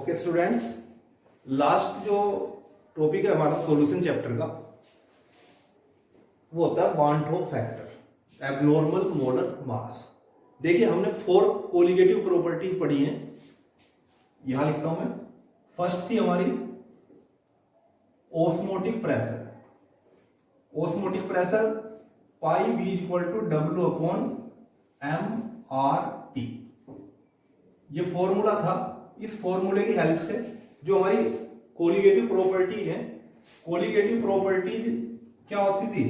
Okay students, last जो topic है हमारा सॉल्यूशन चैप्टर का वो होता है van't Hoff factor, abnormal molar mass. देखिए हमने 4 कोलिगेटिव प्रॉपर्टीज पढ़ी हैं, यहां लिखता हूं मैं। फर्स्ट थी हमारी osmotic pressure. Osmotic pressure pi V equal to W upon MRT, ये फॉर्मूला था। इस फॉर्मूले की हेल्प से जो हमारी कोलिगेटिव प्रॉपर्टीज है, कोलिगेटिव प्रॉपर्टीज क्या होती थी,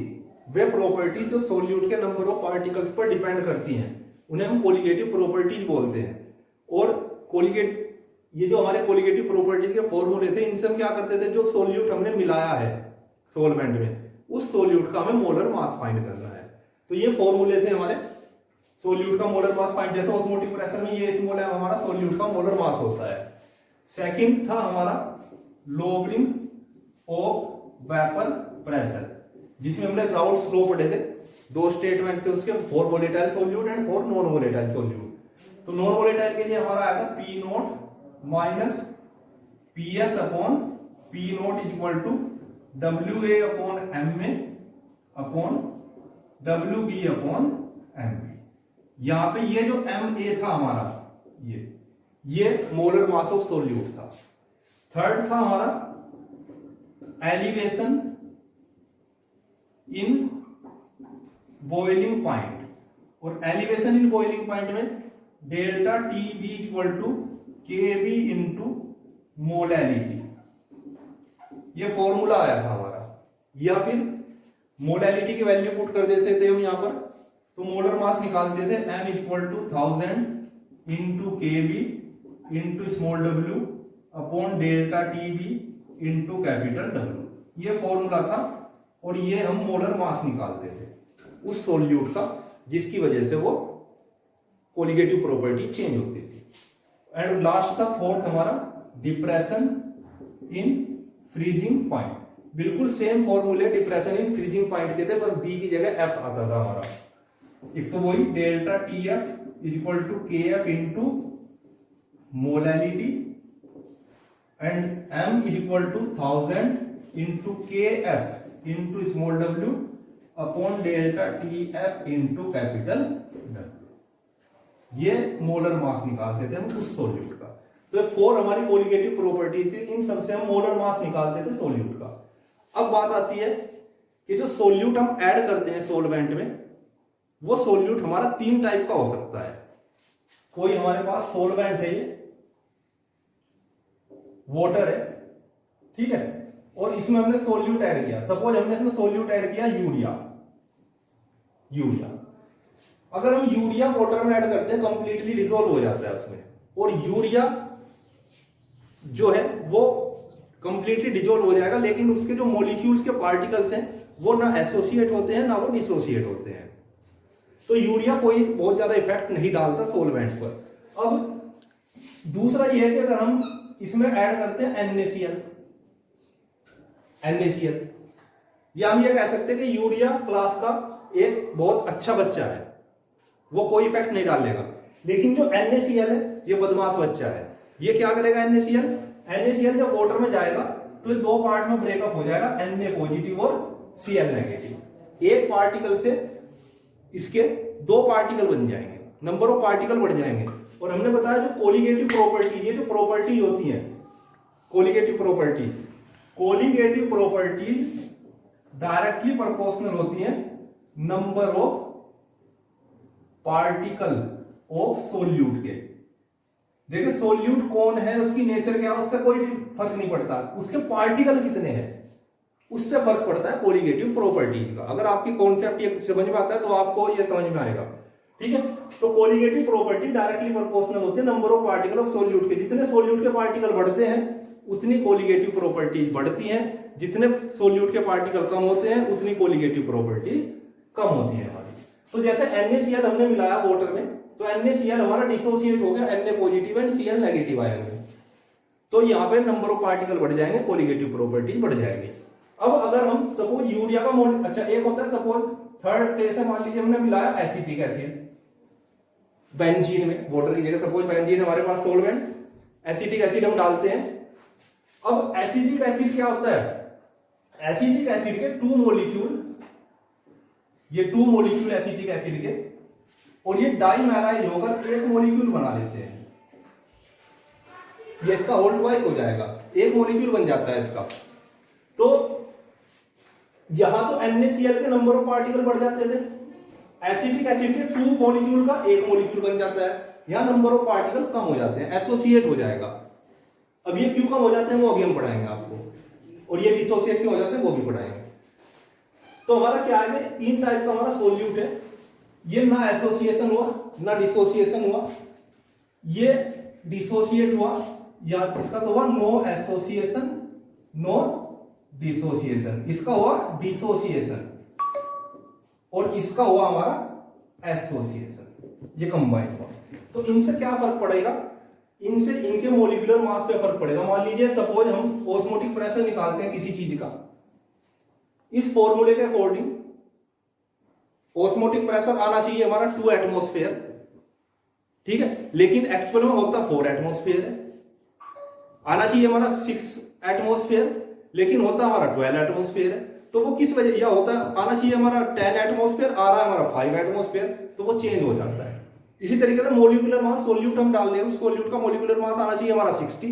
वे प्रॉपर्टीज जो सॉल्यूट के नंबर ऑफ पार्टिकल्स पर डिपेंड करती हैं उन्हें हम कोलिगेटिव प्रॉपर्टीज बोलते हैं। और ये जो हमारे कोलिगेटिव प्रॉपर्टीज के फॉर्मूले थे, इनसे हम क्या करते थे, जो सॉल्यूट हमने मिलाया है सॉल्वेंट में, उस सॉल्यूट का हमें मोलर मास फाइंड करना है। तो ये फॉर्मूले थे हमारे सॉल्यूट का मोलर मास फाइंड। जैसे ऑस्मोटिक प्रेशर में ये सिंबल है हमारा सॉल्यूट का मोलर मास होता है। सेकंड था हमारा लोवरिंग ऑफ वेपर प्रेशर, जिसमें हमने राउल्ट्स लॉ पढ़े थे। 2 स्टेटमेंट थे उसके, 4 volatile solute and 4 non volatile solute. तो नॉन वोलेटाइल के लिए हमारा आया था P naught minus PS upon P naught equal to WA upon MA upon WB upon MB। यहां पे ये जो MA था हमारा, ये मोलर मास ऑफ सॉल्यूट था। थर्ड था हमारा एलिवेशन इन बॉइलिंग पॉइंट, और एलिवेशन इन बॉइलिंग पॉइंट में delta TB equal to KB into molality, ये फॉर्मूला आया था हमारा। या फिर मोलैलिटी की वैल्यू पुट कर देते थे हम यहां पर, तो मोलर मास निकालते थे M equal to 1000 into KB into small w upon delta TB into capital W। ये फॉर्मूला था और ये हम मोलर मास निकालते थे उस सॉल्यूट का, जिसकी वजह से वो कोलिगेटिव प्रॉपर्टी चेंज होती थी। एंड लास्ट था फोर्थ हमारा डिप्रेशन इन फ्रीजिंग पॉइंट। बिल्कुल सेम फॉर्मूले डिप्रेशन इन फ्रीजिंग पॉइंट के थे, बस B की जगह F आता था हमारा। एक तो वही delta TF equal to KF into molality and M equal to 1000 into KF into small w upon delta TF into capital W। ये मोलर मास निकालते थे हम उस सॉल्यूट का। तो 4 हमारी कोलिगेटिव प्रॉपर्टी थी, इन सबसे हम मोलर मास निकालते थे सॉल्यूट का। अब बात आती है कि जो सॉल्यूट हम ऐड करते हैं सॉल्वेंट में, वो सॉल्यूट हमारा 3 टाइप का हो सकता है। कोई हमारे पास सॉल्वेंट है, ये वाटर है, ठीक है, और इसमें हमने सॉल्यूट ऐड किया। सपोज हमने इसमें सॉल्यूट ऐड किया यूरिया। अगर हम यूरिया वाटर में ऐड करते हैं, कंप्लीटली डिसॉल्व हो जाता है उसमें, और यूरिया जो है वो कंप्लीटली डिसॉल्व हो जाएगा, लेकिन उसके जो मॉलिक्यूल्स के पार्टिकल्स हैं वो ना एसोसिएट होते हैं ना वो डिसोसिएट होते हैं। तो यूरिया कोई बहुत ज्यादा इफेक्ट नहीं डालता सॉल्वेंट पर। अब दूसरा यह है कि अगर हम इसमें ऐड करते हैं NaCl, या हम ये कह सकते हैं कि यूरिया क्लास का एक बहुत अच्छा बच्चा है, वो कोई इफेक्ट नहीं डालेगा। लेकिन जो NaCl है ये बदमाश बच्चा है। ये क्या करेगा NaCl जब वाटर में जाएगा तो ये 2 पार्ट में ब्रेकअप हो जाएगा, Na पॉजिटिव और Cl नेगेटिव। एक पार्टिकल से इसके 2 पार्टिकल बन जाएंगे, नंबर ऑफ पार्टिकल बढ़ जाएंगे। और हमने बताया जो कोलिगेटिव प्रॉपर्टी, ये जो प्रॉपर्टी होती है कोलिगेटिव प्रॉपर्टी डायरेक्टली प्रोपोर्शनल होती है number of particle of solute के। देखिए सॉल्यूट कौन है, उसकी नेचर क्या है, उससे कोई फर्क नहीं पड़ता, उसके पार्टिकल कितने हैं उससे फर्क पड़ता है कोलिगेटिव प्रॉपर्टी का। अगर आपकी कॉन्सेप्ट ये समझ में आता है तो आपको ये समझ में आएगा, ठीक है। तो कोलिगेटिव प्रॉपर्टी डायरेक्टली प्रोपोर्शनल होती है number of particle of solute के। जितने सॉल्यूट के पार्टिकल बढ़ते हैं उतनी कोलिगेटिव प्रॉपर्टी बढ़ती है, जितने सॉल्यूट के पार्टिकल कम होते हैं उतनी कोलिगेटिव प्रॉपर्टी कम होती है हमारी। तो जैसे NaCl हमने मिलाया वाटर में, तो NaCl हमारा डिसोसिएट हो गया Na positive and Cl negative ion में, तो यहां पे नंबर ऑफ पार्टिकल बढ़ जाएंगे, कोलिगेटिव प्रॉपर्टी बढ़ जाएगी। अब अगर हम सपोज यूरिया का मोल, अच्छा एक होता है सपोज थर्ड केस है, मान लीजिए हमने मिलाया एसिटिक एसिड बेंजीन में, वाटर की जगह सपोज बेंजीन हमारे पास सॉल्वेंट, एसिटिक एसिड हम डालते हैं। अब एसिटिक एसिड क्या होता है, एसिटिक एसिड के 2 मॉलिक्यूल, ये 2 मॉलिक्यूल एसिटिक एसिड के, और ये डाइमेराइज होकर एक मॉलिक्यूल बना लेते हैं। ये इसका होल ट्वाइस हो जाएगा, एक मॉलिक्यूल बन जाता है इसका। तो यहां तो NaCl के नंबर ऑफ पार्टिकल बढ़ जाते थे, एसिटिक एसिड के 2 मॉलिक्यूल का एक मॉलिक्यूल बन जाता है, यहां नंबर ऑफ पार्टिकल कम हो जाते हैं, एसोसिएट हो जाएगा। अब ये क्यों कम हो जाते हैं वो अभी हम पढ़ाएंगे आपको, और ये डिसोसिएट क्यों हो जाते हैं वो भी पढ़ाएंगे। तो हमारा क्या है, 3 टाइप का हमारा सोल्यूट है, ये ना एसोसिएशन हुआ ना डिसोसिएशन हुआ, ये डिसोसिएट हुआ, या इसका तो हुआ नो एसोसिएशन नो डिसोसिएशन, इसका हुआ डिसोसिएशन, और इसका हुआ हमारा एसोसिएशन, ये कंबाइन हुआ। तो इनसे क्या फर्क पड़ेगा, इनसे इनके मोलिकुलर मास पे फर्क पड़ेगा। मान लीजिए सपोज हम ऑस्मोटिक प्रेशर निकालते हैं किसी चीज का, इस फॉर्मूले के अकॉर्डिंग ऑस्मोटिक प्रेशर आना चाहिए हमारा 2 एटमॉस्फेयर, ठीक है, लेकिन एक्चुअल में होता 4 एटमॉस्फेयर है। आना चाहिए हमारा 6 एटमॉस्फेयर, लेकिन होता हमारा 12 एटमॉस्फेयर है। तो वो किस वजह, या होता आना चाहिए हमारा 10 एटमॉस्फेयर, आ रहा है हमारा 5 एटमॉस्फेयर, तो वो चेंज हो जाता है। इसी तरीके से मोलिकुलर मास, सोल्यूट हम डाल रहे हैं, उस सोल्यूट का मोलिकुलर मास आना चाहिए हमारा 60,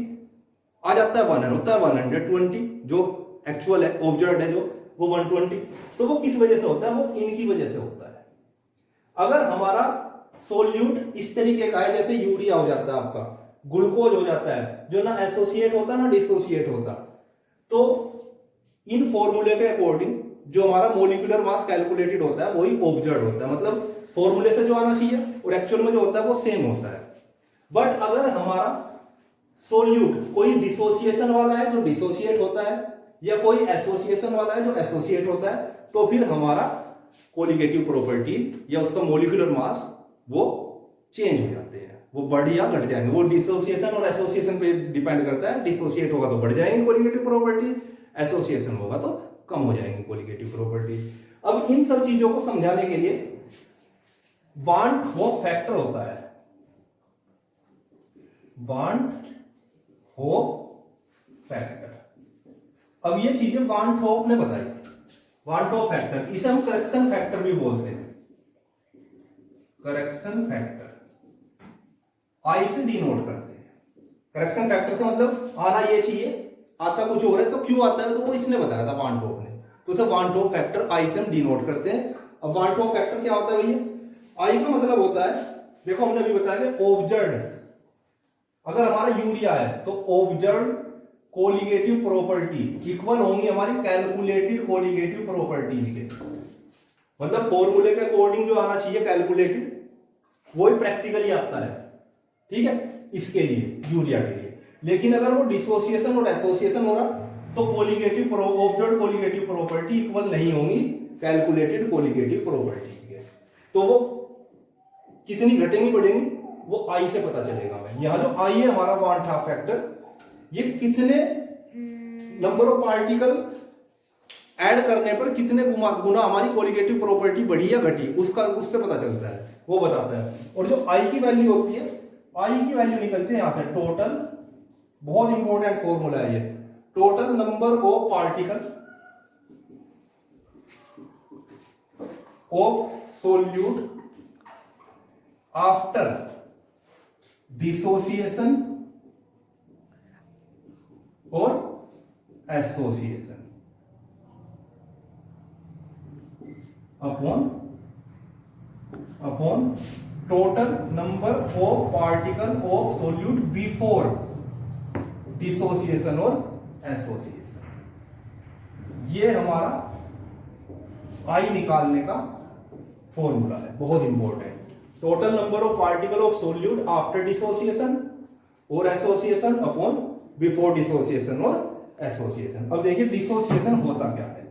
आ जाता है 100, होता है 120, जो एक्चुअल है ऑब्जर्व्ड है जो वो 120। तो वो किस वजह से होता है, वो इनकी वजह से होता है। अगर हमारा सोल्यूट इस तरीके का है, जैसे यूरिया हो जाता है आपका, ग्लूकोज हो जाता है, जो ना एसोसिएट होता ना डिसोसिएट होता, तो इन फॉर्मूले के अकॉर्डिंग जो हमारा मोलिकुलर मास कैलकुलेटेड होता है वही ऑब्जर्व्ड होता है, मतलब फॉर्मूले से जो आना चाहिए और एक्चुअल में जो होता है वो सेम होता है। बट अगर हमारा सोल्यूट कोई डिसोसिएशन वाला है जो डिसोसिएट होता है, या कोई एसोसिएशन वाला है जो एसोसिएट होता है, तो फिर हमारा कोलिगेटिव प्रॉपर्टी या उसका मोलिकुलर मास वो चेंज हो जाते हैं, वो बढ़ या घट जाएंगे। वो डिसोसिएशन और एसोसिएशन पे डिपेंड करता है, डिसोसिएट होगा तो बढ़ जाएंगे कोलिगेटिव प्रॉपर्टी, एसोसिएशन होगा तो कम हो जाएंगे कोलिगेटिव प्रॉपर्टी। अब इन सब चीजों को समझाने के लिए वान होफ फैक्टर होता है, वान होफ फैक्टर। अब ये चीजें वान होफ ने बताई, वान होफ फैक्टर, इसे हम करेक्शन फैक्टर भी बोलते हैं, करेक्शन फैक्टर आई से डिनोट करते हैं। करेक्शन फैक्टर से मतलब आना ये चाहिए, आता कुछ हो रहा है तो क्यों आता है, तो वो इसने बताया था वान होफ ने, तो उसे वान होफ फैक्टर आई से हम डिनोट करते हैं। अब वान होफ फैक्टर क्या होता है भैया, आई का मतलब होता है, देखो हमने अभी बताया कि ऑब्जर्व्ड, अगर हमारा यूरिया है तो ऑब्जर्व्ड कोलिगेटिव प्रॉपर्टी इक्वल होंगी हमारी कैलकुलेटेड कोलिगेटिव प्रॉपर्टीज के, मतलब फॉर्मूले के अकॉर्डिंग जो आना चाहिए कैलकुलेटेड वही प्रैक्टिकली आता है, ठीक है, इसके लिए यूरिया के लिए। लेकिन अगर वो डिसोसिएशन और एसोसिएशन हो रहा तो colligative observed colligative property equal नहीं होंगी कैलकुलेटेड कोलिगेटिव प्रॉपर्टी के, तो वो कितनी घटेंगी बढ़ेंगी वो आई से पता चलेगा। मैं यहां जो आई है हमारा वान होफ फैक्टर, ये कितने नंबर ऑफ पार्टिकल ऐड करने पर कितने गुना हमारी कोलिगेटिव प्रॉपर्टी बढ़ी या घटी, उसका उससे पता चलता है, वो बताता है। और जो आई की वैल्यू होती है, आई की वैल्यू निकलती है यहां से टोटल, बहुत इंपॉर्टेंट फॉर्मूला है ये, total number of particle of solute after dissociation और association upon total number of particle of solute before dissociation और एसोसिएशन। ये हमारा आई निकालने का फॉर्मूला है, बहुत important. Total number of particle of solute after dissociation और एसोसिएशन अपॉन बिफोर डिसोसिएशन और एसोसिएशन। अब देखिए डिसोसिएशन होता क्या है,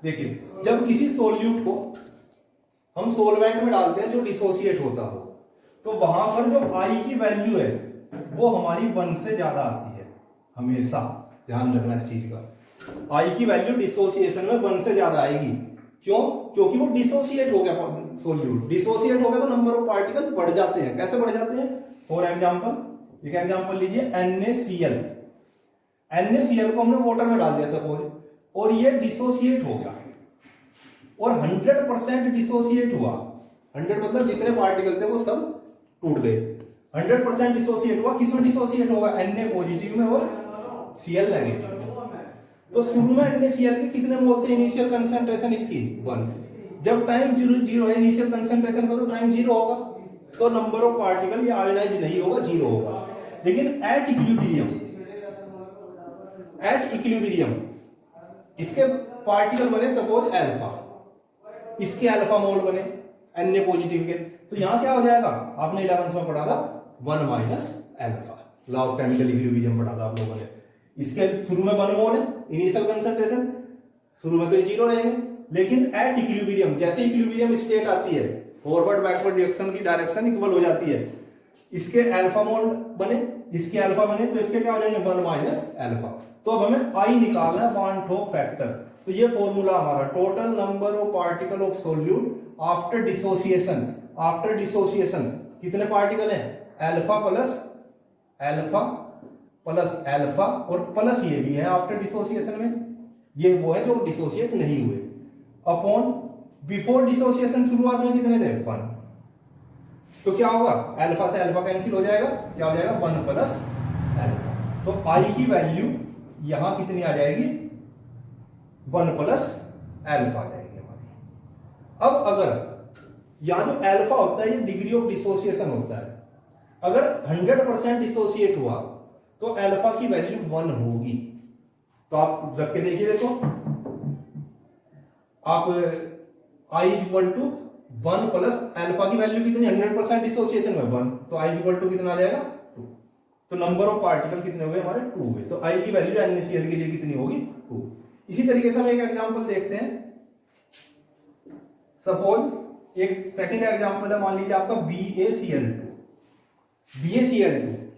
देखिए जब किसी सोल्यूट को हम सोलवेंट में डालते हैं जो डिसोसिएट होता हो, तो वहां पर जो आई की वैल्यू है वो हमारी 1 से ज्यादा आती है, हमेशा ध्यान रखना इस चीज का। आई की वैल्यू डिसोसिएशन में 1 से ज्यादा आएगी, क्यों? क्योंकि वो डिसोसिएट हो गया सोल्यूट, डिसोसिएट हो गया तो नंबर ऑफ पार्टिकल बढ़ जाते हैं। कैसे बढ़ जाते हैं? फॉर एग्जांपल एक एग्जांपल लीजिए, NaCl। NaCl को हमने वाटर में डाल दिया सपोज, और ये डिसोसिएट हो गया और 100% डिसोसिएट हुआ। 100 मतलब जितने पार्टिकल थे वो सब टूट गए। 100% डिसोसिएट हुआ। किसमें डिसोसिएट होगा? Na पॉजिटिव में और Cl नेगेटिव में। तो शुरू में NaCl के कितने मोल थे? इनिशियल कंसंट्रेशन इसकी 1। जब टाइम 0 है इनिशियल कंसंट्रेशन का, तो टाइम 0 होगा, तो नंबर ऑफ पार्टिकल ये आयोनाइज नहीं होगा, 0 होगा। लेकिन एट इक्विलिब्रियम इसके पार्टिकल बने सपोज अल्फा, इसके अल्फा मोल बने Na पॉजिटिव के, तो यहां क्या हो जाएगा? आपने 11th में पढ़ा था 1 minus alpha, law of chemical equilibrium पढ़ा था आप लोगों ने। इसके शुरू में 1 मोल है इनिशियल कंसंट्रेशन, शुरू में तो ये 0 रहेंगे, लेकिन एट इक्विलिब्रियम जैसे इक्विलिब्रियम स्टेट आती है, फॉरवर्ड बैकवर्ड डायरेक्शन की डायरेक्शन इक्वल हो जाती है, इसके अल्फा मोल बने, इसके अल्फा बने, तो इसके क्या हो जाएंगे? 1 माइनस अल्फा। तो अब हमें आई निकालना है, वान टॉप फैक्टर। तो ये फॉर्मूला हमारा, total number of particle of solute after dissociation. After dissociation कितने पार्टिकल हैं? अल्फा प्लस अल्फा और प्लस ये भी है आफ्टर डिसोसिएशन में, ये वो है जो डिसोसिएट नहीं हुए, अपॉन बिफोर डिसोसिएशन शुरुआत में कितने थे? 1। तो क्या होगा? अल्फा से अल्फा कैंसिल हो जाएगा, क्या हो जाएगा? 1 प्लस अल्फा। तो आई की वैल्यू यहां कितनी आ जाएगी? 1 प्लस अल्फा आ जाएगी हमारी। अब अगर यहां जो अल्फा होता है ये डिग्री ऑफ डिसोसिएशन होता है, अगर 100% डिसोसिएट हुआ तो अल्फा की वैल्यू 1 होगी। तो आप रख के देखिए, देखो आप I equal to 1 plus alpha की वैल्यू कितनी? 100% डिसोसिएशन में 1, तो आई इक्वल टू कितना आ जाएगा? 2। तो नंबर ऑफ पार्टिकल कितने हुए हमारे? 2 हुए। तो आई की वैल्यू NaCl के लिए कितनी होगी? 2। इसी तरीके से हम एक एग्जांपल देखते हैं। सपोज एक सेकंड एग्जांपल है, मान लीजिए आपका BaCl2।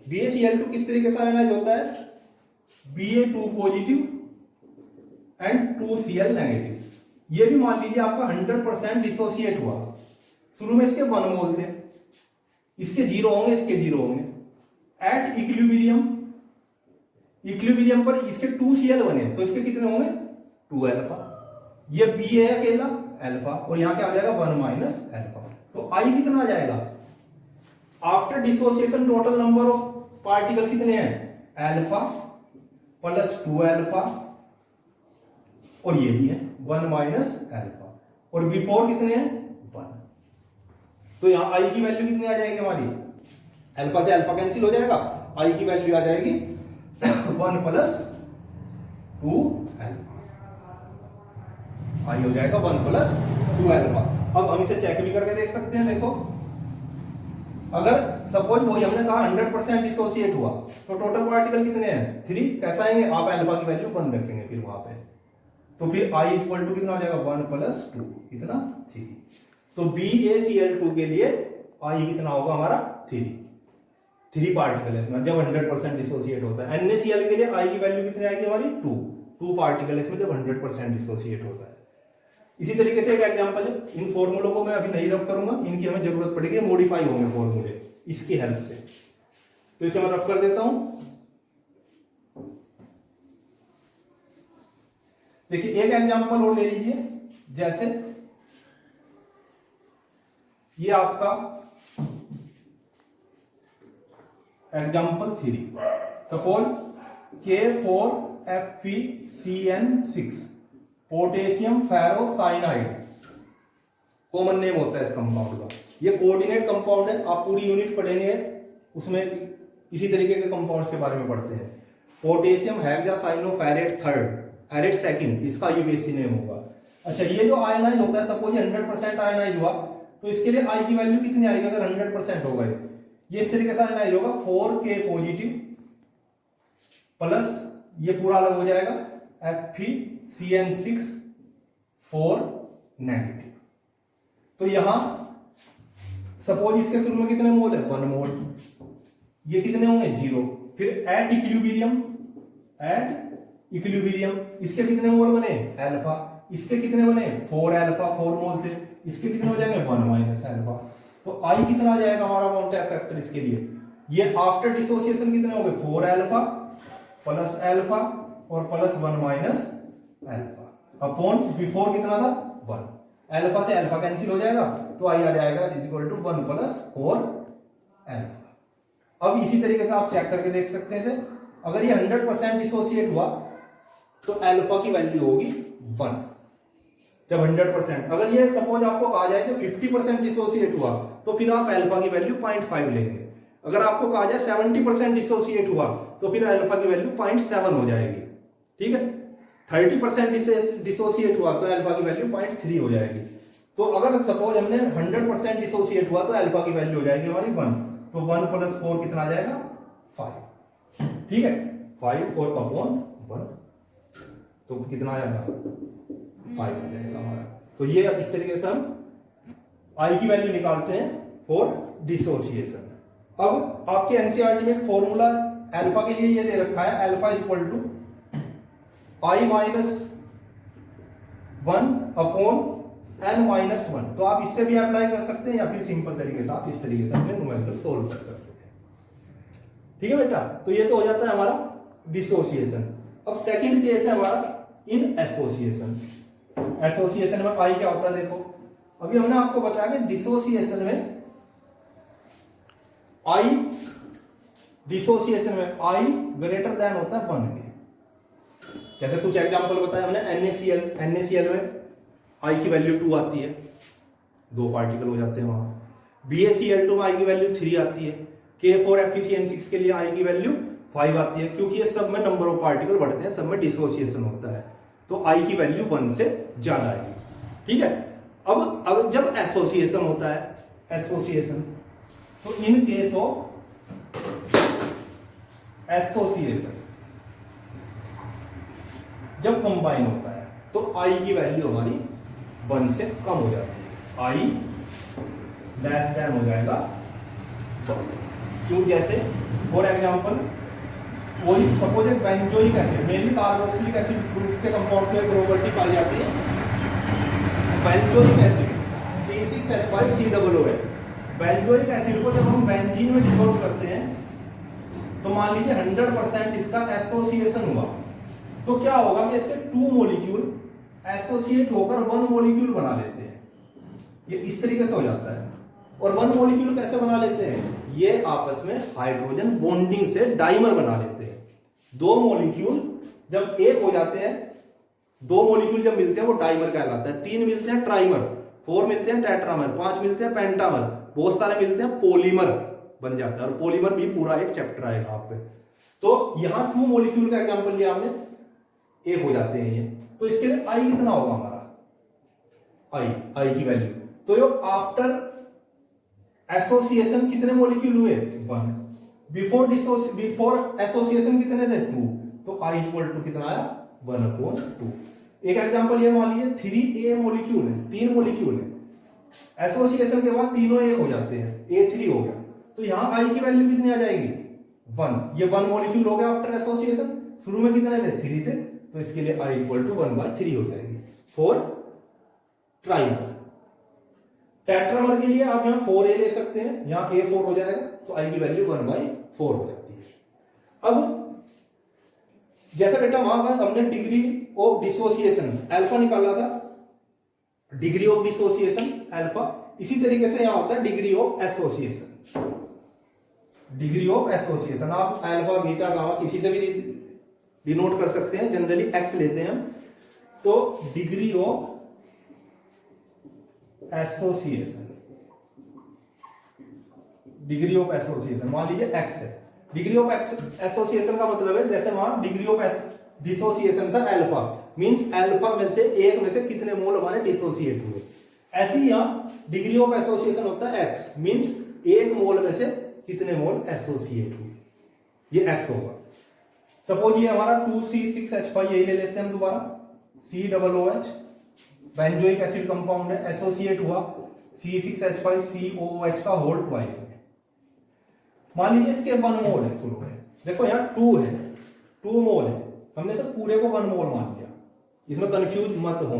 BaCl2 किस तरीके से आयोनाइज होता है? Ba2 positive and 2Cl negative. ये भी मान लीजिए आपका 100% डिसोसिएट हुआ, शुरू में इसके 1 मोल थे, इसके 0 होंगे, इसके 0 होंगे। एट इक्विलिब्रियम पर इसके 2Cl बने, तो इसके कितने होंगे? 2 अल्फा। ये B है अकेला अल्फा, और यहां क्या आ जाएगा? 1 माइनस अल्फा। तो आई कितना आ जाएगा? After dissociation total number of particle कितने हैं? अल्फा प्लस 2 अल्फा, और ये भी है 1 माइनस अल्फा, और बिफोर कितने हैं? 1। तो यहां आई की वैल्यू कितनी आ जाएगी हमारी? अल्फा से अल्फा कैंसिल हो जाएगा, आई की वैल्यू आ जाएगी 1 प्लस 2 अल्फा। आई हो जाएगा 1 प्लस 2 अल्फा। अब हम इसे चेक भी करके देख सकते हैं। देखो, अगर सपोज वही हमने कहा 100% डिसोसिएट हुआ, तो टोटल पार्टिकल कितने हैं? 3। कैसा आएंगे? आप अल्फा की वैल्यू 1 रखेंगे फिर वहां पे, तो फिर आई इक्वल टू कितना हो जाएगा? 1 प्लस 2, कितना? 3। तो BaCl2 के लिए आई कितना होगा हमारा? 3 पार्टिकल है इसमें, जब 100% डिसोसिएट होता है। NaCl के लिए आई की वैल्यू कितनी आएगी हमारी? 2 पार्टिकल है इसमें, जब 100% डिसोसिएट होता है। इसी तरीके से एक एग्जांपल है, इन फॉर्मूलों को मैं अभी नहीं रफ करूंगा, इनकी हमें जरूरत पड़ेगी, मॉडिफाई होंगे फॉर्मूले इसकी हेल्प से। तो इसे मैं रफ कर देता हूं। देखिए एक एग्जांपल और ले लीजिए, जैसे ये आपका example 3, suppose K4FeCN6 potassium ferrocyanide common name होता है इस कंपाउंड का। ये कोऑर्डिनेट कंपाउंड है, आप पूरी यूनिट पढ़ेंगे उसमें इसी तरीके के कंपाउंड्स के बारे में पढ़ते हैं। Potassium hexacyanoferrate third, ferret second, इसका यूपीएससी नेम होगा। अच्छा, ये जो आयनाइज होता है, सपोज 100% आयनाइज हुआ, तो इसके लिए आई की वैल्यू कितनी आएगी? अगर 100% होगा ये इस तरीके से आयनाइज होगा, 4K पॉजिटिव प्लस ये पूरा अलग हो जाएगा FeCN6 4 नेगेटिव। तो यहां सपोज इसके शुरू में कितने मोल है? 1 मोल। ये कितने होंगे? 0। फिर एट इक्विलिब्रियम इसके कितने मोल बने? अल्फा। इसके कितने बने 4 अल्फा 4 मोल थे, इसके कितने हो जाएंगे 1 माइनस अल्फा। तो आई कितना आ जाएगा हमारा अमाउंट ऑफ फैक्टर इसके लिए, ये आफ्टर डिसोसिएशन कितने हो गए 4 अल्फा प्लस अल्फा और plus 1 minus alpha upon before कितना था 1, अल्फा से अल्फा कैंसिल हो जाएगा तो आई आ जाएगा is equal to 1 plus 4 alpha. अब इसी तरीके से आप चेक करके देख सकते हैं अगर ये 100% डिसोसिएट हुआ तो अल्फा की वैल्यू होगी 1 जब 100%। अगर ये सपोज आपको कहा जाए कि 50% डिसोसिएट हुआ तो फिर आप अल्फा की वैल्यू 0.5 लेंगे। अगर आपको कहा जाए 70% डिसोसिएट हुआ तो फिर अल्फा की वैल्यू 0.7 हो जाएगी, ठीक है। 30% डिसोसिएट हुआ तो अल्फा की वैल्यू 0.3 हो जाएगी। तो अगर सपोज हमने 100% डिसोसिएट हुआ तो अल्फा की वैल्यू हो जाएगी हमारी 1, तो 1 प्लस 4 कितना आ जाएगा 5, ठीक है। 5 और अपॉन 1 तो कितना आ जाएगा 5 आ जाएगा हमारा। तो ये इस तरीके से हम आई की वैल्यू निकालते हैं फॉर डिसोसिएशन। अब आपके एनसीईआरटी में एक फॉर्मूला अल्फा के लिए ये दे रखा है, alpha equal to I minus 1 upon N minus 1। तो आप इससे भी अप्लाई कर सकते हैं या फिर सिंपल तरीके से आप इस तरीके से अपने न्यूमेरिकल सोल्व कर सकते हैं, ठीक है बेटा। तो ये तो हो जाता है हमारा डिसोसिएशन। अब सेकंड केस है हमारा इन एसोसिएशन। एसोसिएशन में आई क्या होता है देखो, अभी हमने आपको बताया कि डिसोसिएशन में आई डिसोसिएशन में आई ग्रेटर देन होता है 1 के। जैसे कुछ एग्जांपल बताया हमने NaCl में आई की वैल्यू 2 आती है, 2 पार्टिकल हो जाते हैं वहां। BaCl2 में आई की वैल्यू 3 आती है। K4FeCN6 के लिए आई की वैल्यू 5 आती है, क्योंकि ये सब में नंबर ऑफ पार्टिकल बढ़ते हैं, सब में डिसोसिएशन होता है, तो आई की वैल्यू 1 से ज्यादा आएगी, ठीक है। अब जब एसोसिएशन होता है, एसोसिएशन, तो इन केस ऑफ एसोसिएशन जब कंबाइन होता है तो आई की वैल्यू हमारी 1 से कम हो जाती है, आई लेस देन हो जाएगा 1। क्यों? जैसे फॉर एग्जांपल वही सपोज एक benzoic acid, mainly carboxylic acid group के कंपाउंड्स में प्रॉपर्टी पाई जाती है benzoic acid C6H5COOH। Benzoic acid को जब हम बेंजीन में डिसॉल्व करते हैं तो मान लीजिए 100% इसका एसोसिएशन हुआ, तो क्या होगा कि इसके 2 मॉलिक्यूल एसोसिएट होकर 1 मॉलिक्यूल बना लेते हैं। ये इस तरीके से हो जाता है। और 1 मॉलिक्यूल कैसे बना लेते हैं? ये आपस में हाइड्रोजन बॉन्डिंग से डाइमर बना लेते हैं। 2 मॉलिक्यूल जब एक हो जाते हैं, 2 मॉलिक्यूल जब मिलते हैं वो डाइमर कहलाता है। 3 मिलते हैं ट्राइमर, 4 मिलते हैं टेट्रामर, 5 मिलते हैं पेंटामर, बहुत सारे मिलते हैं पॉलीमर बन जाता है। और पॉलीमर भी पूरा एक चैप्टर आएगा आप पे। तो यहां 2 मॉलिक्यूल का एग्जांपल लिया हमने, एक हो जाते हैं ये, तो इसके लिए आई कितना होगा हमारा, आई की वैल्यू। तो यो आफ्टर एसोसिएशन कितने मॉलिक्यूल हुए 1, बिफोर एसोसिएशन कितने थे 2, तो आई इक्वल टू कितना आया 1/2। एक एग्जांपल ये मान लीजिए 3A मॉलिक्यूल है, 3 मॉलिक्यूल है, एसोसिएशन के बाद तीनों एक हो जाते हैं, A3 हो गया, तो यहां आई की वैल्यू कितनी आ जाएगी 1। ये 1 मॉलिक्यूल हो गया आफ्टर एसोसिएशन, शुरू में कितने थे 3 थे, तो इसके लिए आई इक्वल टू 1/3 हो जाएगी फॉर ट्राइमर। टेट्रामर के लिए आप यहां 4A ले सकते हैं, यहां A4 हो जाएगा, तो आई की वैल्यू 1/4 हो जाती है। अब जैसा बेटा वहां पर हमने डिग्री ऑफ डिसोसिएशन अल्फा निकाला था, डिग्री ऑफ डिसोसिएशन अल्फा, इसी तरीके से यहां होता है degree of association. Degree of association आप अल्फा बीटा गामा किसी से भी डिनोट कर सकते हैं, जनरली एक्स लेते हैं हम। तो degree of association, degree of association मान लीजिए एक्स है। डिग्री ऑफ एसोसिएशन का मतलब है जैसे वहां डिग्री ऑफ डिसोसिएशन था अल्फा, मींस अल्फा में से एक में से कितने मोल हमारे डिसोसिएट हुए। ऐसे ही यहां डिग्री ऑफ एसोसिएशन होता है एक्स, मींस एक मोल में से कितने मोल एसोसिएट हुए, ये एक्स होगा। सपोज ये हमारा 2C6H5 यही ले लेते हैं हम दोबारा, COOH बेंजोइक एसिड कंपाउंड है, एसोसिएट हुआ C6H5COOH का होल ट्वाइस में। मान लीजिए इसके 1 मोल है शुरू में, देखो यहां 2 है, 2 मोल है, हमने सब पूरे को 1 मोल मान लिया, इसमें कंफ्यूज मत हो,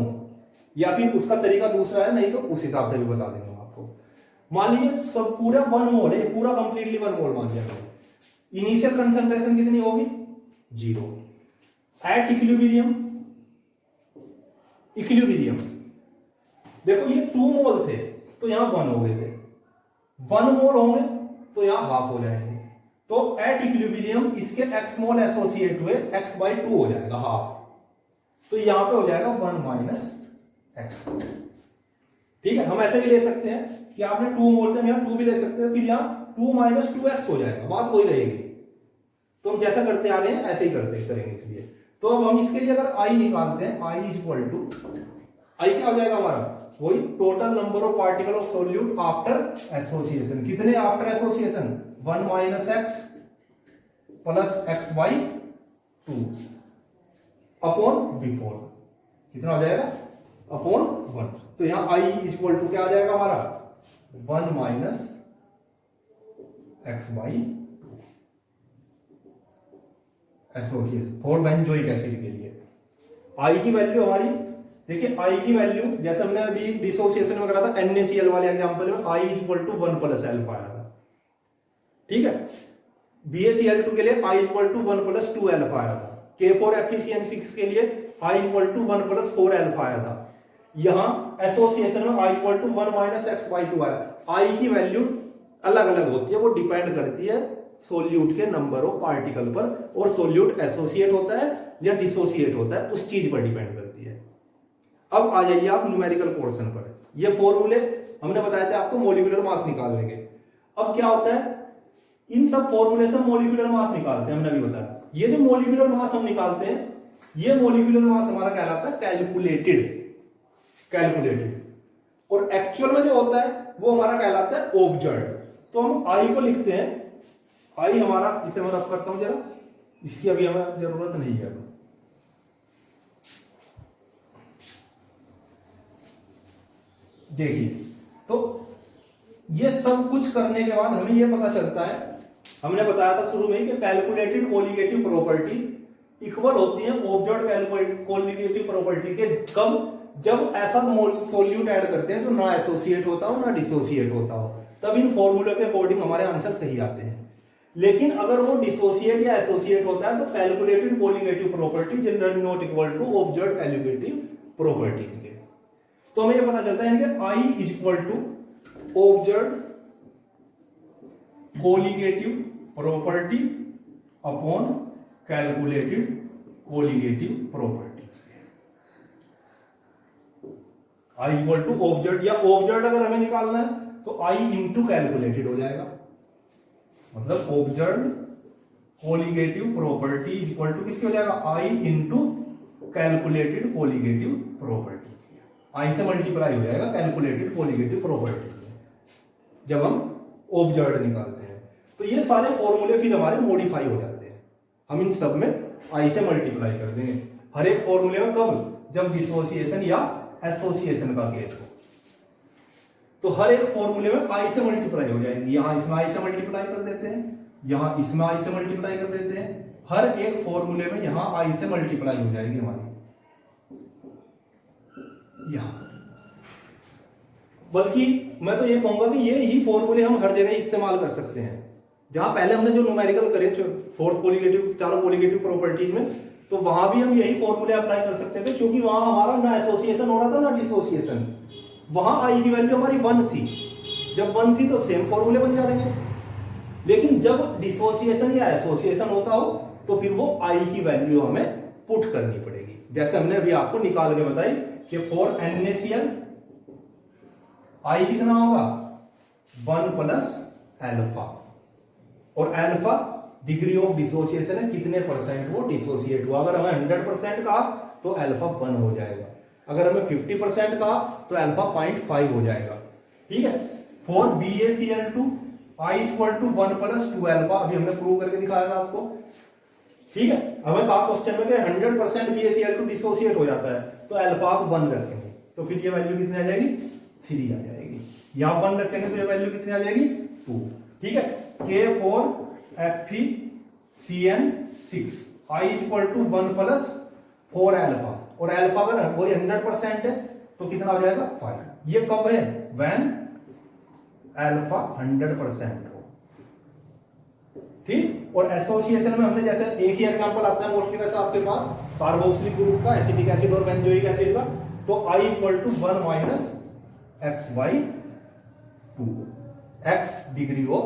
या फिर उसका तरीका दूसरा है, नहीं तो उस हिसाब से भी बता देंगे हम आपको। मान लीजिए सब पूरा 1 मोल है, पूरा कंप्लीटली 1 मोल मान लिया, इनिशियल कंसंट्रेशन कितनी होगी 0। एट इक्विलिब्रियम, इक्विलिब्रियम देखो ये 2 मोल थे तो यहां 1 हो गए थे, 1 मोल होंगे तो यहां हाफ हो जाएंगे। तो एट इक्विलिब्रियम इसके x मोल एसोसिएट हुए, x/2 हो जाएगा हाफ, तो यहां पे हो जाएगा 1 माइनस एक्स। ठीक है, हम ऐसे भी ले सकते हैं कि आपने 2 मोल थे, यहां 2 भी ले सकते हैं, फिर यहां 2 माइनस 2x हो जाएगा, बात वही रहेगी। तो हम जैसा करते आ रहे हैं ऐसे ही करेंगे। इसलिए तो अब हम इसके लिए अगर i निकालते हैं, i इक्वल टू आई क्या हो जाएगा हमारा, वही total number of particle of solute after association. कितने after association, 1 minus x plus x/2 upon before, कितना हो जाएगा अपॉन 1। तो यहां i इक्वल टू क्या आ जाएगा हमारा 1 minus x/2 association for benzoic acid के लिए। i की वैल्यू हमारी देखिए, i की वैल्यू जैसे हमने अभी डिसोसिएशन में करा था NaCl वाले एग्जांपल में i equal to 1 plus alpha आया था। ठीक है, BaCl2 के लिए i equal to 1 plus 2 alpha आया था। K4FeCN6 के लिए i equal to 1 plus 4 alpha आया था। यहां एसोसिएशन में i equal to 1 minus x/2 आया। i की वैल्यू अलग अलग होती है, वो डिपेंड करती है सोल्यूट के नंबर ऑफ पार्टिकल पर, और सोल्यूट एसोसिएट होता है या डिसोसिएट होता है उस चीज पर डिपेंड करती है। अब आ जाइए आप न्यूमेरिकल पोर्शन पर। ये फॉर्मूले हमने बताया था आपको मॉलिक्यूलर मास निकालने के। अब क्या होता है, इन सब फॉर्मूले से मॉलिक्यूलर मास निकालते हैं, हमने अभी बताया। ये जो मॉलिक्यूलर मास हम निकालते हैं, ये मॉलिक्यूलर मास हमारा कहलाता है कैलकुलेटेड, और एक्चुअल में जो होता है वो हमारा कहलाता है ऑब्जर्व्ड। तो हम आई को लिखते हैं, आई हमारा, इसे मैं रफ करता हूं जरा, इसकी अभी हमें जरूरत नहीं है। देखिए, तो ये सब कुछ करने के बाद हमें ये पता चलता है, हमने बताया था शुरू में कि कैलकुलेटेड कोलिगेटिव प्रॉपर्टी इक्वल होती है ऑब्जर्व्ड कोलिगेटिव प्रॉपर्टी के। कब, जब ऐसा सोल्यूट ऐड करते हैं जो ना एसोसिएट होता हो ना डिसोसिएट होता हो, तब इन फॉर्मूले के अकॉर्डिंग हमारे आंसर सही आते हैं। लेकिन अगर वो डिसोसिएट या एसोसिएट होता है तो calculated colligative property generally not equal to observed colligative property के। तो हमें ये पता चलता है कि I is equal to observed colligative property upon calculated colligative property. I equal to observed, या ऑब्जर्व्ड अगर हमें निकालना है तो I इंटू कैलकुलेटेड हो जाएगा, मतलब observed colligative property equal to किसकी हो जाएगा, I into calculated colligative property. I से मल्टीप्लाई हो जाएगा कैलकुलेटेड कोलिगेटिव प्रॉपर्टी जब हम ऑब्जर्व्ड निकालते हैं। तो ये सारे फॉर्मूले फिर हमारे मॉडिफाई हो जाते हैं, हम इन सब में I से मल्टीप्लाई कर देंगे हर एक फॉर्मूले में। कब, जब डिसोसिएशन या एसोसिएशन का केस हो, तो हर एक फॉर्मूले में I से मल्टीप्लाई हो जाएगी। यहां इसमें I से मल्टीप्लाई कर देते हैं, यहां इसमें I से मल्टीप्लाई कर देते हैं, हर एक फॉर्मूले में यहां I से मल्टीप्लाई हो जाएगी हमारी यहां। बल्कि मैं तो ये कहूंगा कि ये ही फॉर्मूले हम हर जगह इस्तेमाल कर सकते हैं। जहां पहले हमने जो न्यूमेरिकल करे फोर्थ कोलिगेटिव, चारों कोलिगेटिव प्रॉपर्टीज में, तो वहां भी हम यही फॉर्मूले अप्लाई कर सकते थे, क्योंकि वहां हमारा ना एसोसिएशन हो रहा था ना डिसोसिएशन। वहां I की वैल्यू हमारी 1 थी, जब 1 थी तो सेम फॉर्मूले बन जाएंगे। लेकिन जब डिसोसिएशन या एसोसिएशन होता हो तो फिर वो I की वैल्यू हमें पुट करनी पड़ेगी। जैसे हमने अभी आपको निकाल के बताई कि फॉर NaCl I कितना होगा 1 प्लस एल्फा, और एल्फा डिग्री ऑफ डिसोसिएशन है, कितने परसेंट वो डिसोसिएट हुआ। अगर हमें 100% कहा तो एल्फा 1 हो जाएगा, अगर हमें 50% कहा तो एल्फा 0.5 हो जाएगा। ठीक है, for BaCl2 I equal to 1 plus 2 alpha, अभी हमने प्रूव करके दिखाया था आपको। ठीक है, हमें कहा क्वेश्चन में 100% BaCl2 डिसोसिएट हो जाता है, तो एल्फा आप 1 रखेंगे, तो फिर ये वैल्यू कितनी आ जाएगी 3 आ जाएगी। यहां 1 रखेंगे तो ये वैल्यू कितनी आ जाएगी 2। ठीक है, K4FeCN6 I equal to 1 plus 4 alpha, और एल्फा अगर वही 100% है तो कितना हो जाएगा 5। ये कब है, व्हेन अल्फा 100% हो, ठीक। और एसोसिएशन में हमने जैसे एक ही एग्जांपल आता है मोस्टली वैसे आपके पास कार्बोक्सिलिक ग्रुप का, एसिटिक एसिड और बेंजोइक एसिड का, तो I = 1 minus x/2, x degree of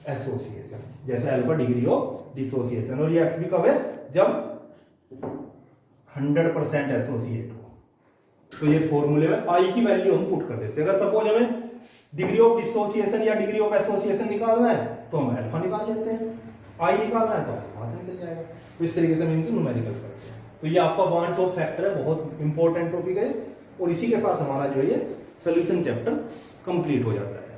association, जैसे अल्फा डिग्री ऑफ डिसोसिएशन। और ये x भी कब है, जब 100% एसोसिएट हो। तो ये फॉर्मूले में I की वैल्यू हम पुट कर देते हैं। अगर सपोज हमें डिग्री ऑफ डिसोसिएशन या डिग्री ऑफ एसोसिएशन निकालना है तो हम अल्फा निकाल लेते हैं, I निकालना है तो वहां से निकल जाएगा। तो इस तरीके से हम इनकी न्यूमेरिकल करते हैं। तो ये आपका वन टॉप फैक्टर है, बहुत इंपॉर्टेंट टॉपिक है। और इसी के साथ हमारा जो ये सोल्यूशन चैप्टर कंप्लीट हो जाता है।